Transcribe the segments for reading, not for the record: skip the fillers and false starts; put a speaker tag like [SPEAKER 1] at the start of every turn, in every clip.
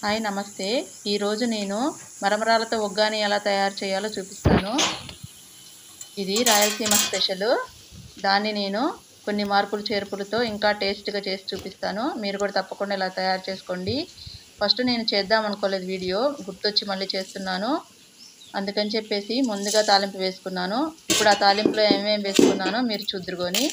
[SPEAKER 1] Hi నమస్తే. ఈరోజు నేను మరమరాలతో ఉగ్గాని ఎలా తయారు చేయాలో చూపిస్తాను. ఇది రాయలసీమ స్పెషల్. దాన్ని నేను కొన్ని మార్పులు చేర్పులతో ఇంకా టేస్ట్‌గా చేసి చూపిస్తాను. మీరు కూడా తప్పకుండా ఇలా తయారు చేసుకోండి. ఫస్ట్ నేను చేద్దాం అనుకోలేదు వీడియో. గుర్తొచ్చి మళ్ళీ చేస్తున్నాను. అందుకని చెప్పేసి ముందుగా తాలింపు వేసుకున్నాను. ఇప్పుడు ఆ తాలింపులో ఏమేమి వేసుకున్నానో మీరు చూద్దురుగాని.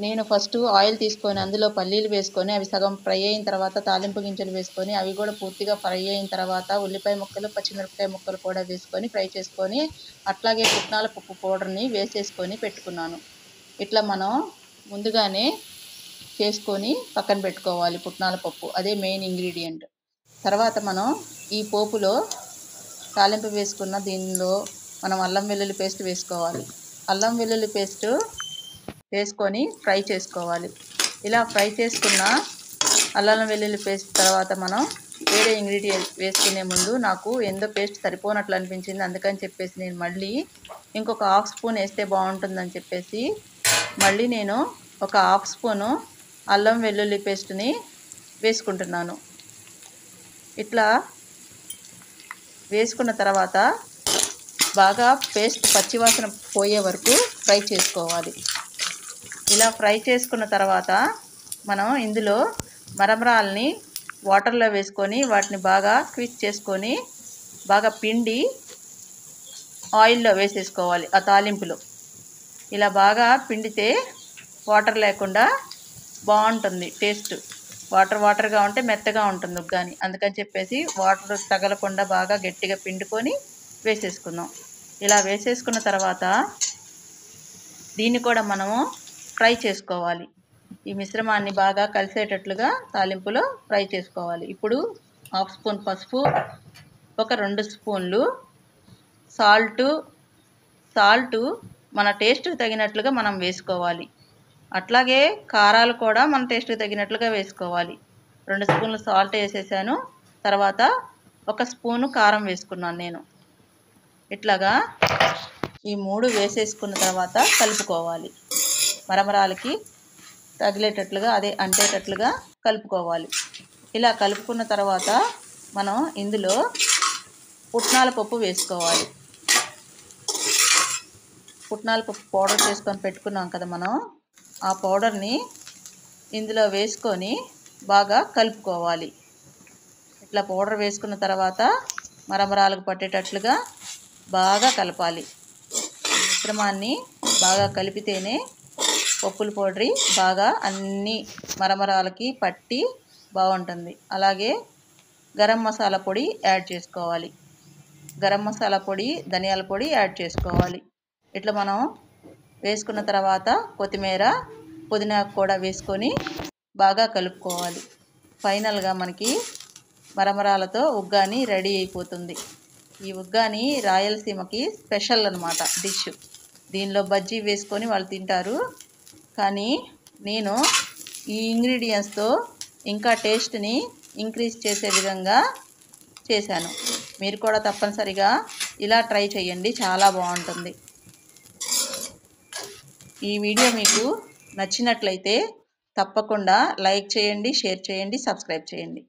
[SPEAKER 1] నేను ఫస్ట్ ఆయిల్ తీసుకొని అందులో పల్లీలు వేసుకొని అవి సగం ఫ్రై అయిన తర్వాత తాలింపు గింజలు వేసుకొని అవి కూడా పూర్తిగా ఫ్రై అయిన తర్వాత ఉల్లిపాయ ముక్కలు పచ్చిమిరపకాయ ముక్కలు కూడా వేసుకొని ఫ్రై చేసుకొని అట్లాగే పుట్నాల పప్పు పౌడర్ని వేసేసుకొని పెట్టుకున్నాను. ఇట్లా మనం ముందుగానే చేసుకొని పక్కన పెట్టుకోవాలి పుట్నాల పప్పు. అదే మెయిన్ ఇంగ్రీడియంట్. తర్వాత మనం ఈ పోపులో తాలింపు వేసుకున్న దీనిలో మనం అల్లం వెల్లుల్లి పేస్ట్ వేసుకోవాలి. అల్లం వెల్లుల్లి పేస్ట్ వేసుకొని ఫ్రై చేసుకోవాలి. ఇలా ఫ్రై చేసుకున్న అల్లం వెల్లుల్లి పేస్ట్ తర్వాత మనం వేరే ఇంగ్రీడియంట్స్ వేసుకునే ముందు నాకు ఎందో పేస్ట్ సరిపోనట్లు అనిపించింది. అందుకని చెప్పేసి నేను మళ్ళీ ఇంకొక హాఫ్ స్పూన్ వేస్తే బాగుంటుందని చెప్పేసి మళ్ళీ నేను ఒక హాఫ్ స్పూను అల్లం వెల్లుల్లి పేస్ట్ని వేసుకుంటున్నాను. ఇట్లా వేసుకున్న తర్వాత బాగా పేస్ట్ పచ్చివాసన పోయే వరకు ఫ్రై చేసుకోవాలి. ఇలా ఫ్రై చేసుకున్న తర్వాత మనం ఇందులో మరమరాలని వాటర్లో వేసుకొని వాటిని బాగా స్క్వీజ్ చేసుకొని బాగా పిండి ఆయిల్లో వేసేసుకోవాలి. ఆ తాలింపులో ఇలా బాగా పిండితే వాటర్ లేకుండా బాగుంటుంది టేస్ట్. వాటర్గా ఉంటే మెత్తగా ఉంటుంది ఉగ్గాని. అందుకని చెప్పేసి వాటర్ తగలకుండా బాగా గట్టిగా పిండుకొని వేసేసుకుందాం. ఇలా వేసేసుకున్న తర్వాత దీన్ని కూడా మనము ఫ్రై చేసుకోవాలి. ఈ మిశ్రమాన్ని బాగా కలిసేటట్లుగా తాలింపులో ఫ్రై చేసుకోవాలి. ఇప్పుడు హాఫ్ స్పూన్ పసుపు, ఒక 2 స్పూన్లు సాల్టు మన టేస్ట్కి తగినట్లుగా మనం వేసుకోవాలి. అట్లాగే కారాలు కూడా మన టేస్ట్కి తగినట్లుగా వేసుకోవాలి. 2 స్పూన్లు సాల్ట్ వేసేసాను. తర్వాత 1 స్పూను కారం వేసుకున్నాను నేను. ఇట్లాగా ఈ 3 వేసేసుకున్న తర్వాత కలుపుకోవాలి. మరమరాలకి తగిలేటట్లుగా అంటేటట్లుగా కలుపుకోవాలి. ఇలా కలుపుకున్న తర్వాత మనం ఇందులో పుట్నాల పప్పు వేసుకోవాలి. పుట్నాల పప్పు పౌడర్ చేసుకొని పెట్టుకున్నాం కదా మనం, ఆ పౌడర్ని ఇందులో వేసుకొని బాగా కలుపుకోవాలి. ఇట్లా పౌడర్ వేసుకున్న తర్వాత మరమరాలకు పట్టేటట్లుగా బాగా కలపాలి. మిశ్రమాన్ని బాగా కలిపితేనే పప్పుల పౌడర్ బాగా అన్ని మరమరాలకి పట్టి బాగుంటుంది. అలాగే గరం మసాలా పొడి యాడ్ చేసుకోవాలి. గరం మసాలా పొడి, ధనియాల పొడి యాడ్ చేసుకోవాలి. ఇట్లా మనం వేసుకున్న తర్వాత కొత్తిమీర, పుదీనా కూడా వేసుకొని బాగా కలుపుకోవాలి. ఫైనల్గా మనకి మరమరాలతో ఉగ్గాని రెడీ అయిపోతుంది. ఈ ఉగ్గాని రాయలసీమకి స్పెషల్ అన్నమాట డిష్. దీనిలో బజ్జీ వేసుకొని వాళ్ళు తింటారు. కానీ నేను ఈ ఇంగ్రీడియంట్స్తో ఇంకా టేస్ట్ని ఇంక్రీజ్ చేసే విధంగా చేశాను. మీరు కూడా తప్పనిసరిగా ఇలా ట్రై చేయండి, చాలా బాగుంటుంది. ఈ వీడియో మీకు నచ్చినట్లయితే తప్పకుండా లైక్ చేయండి, షేర్ చేయండి, సబ్స్క్రైబ్ చేయండి.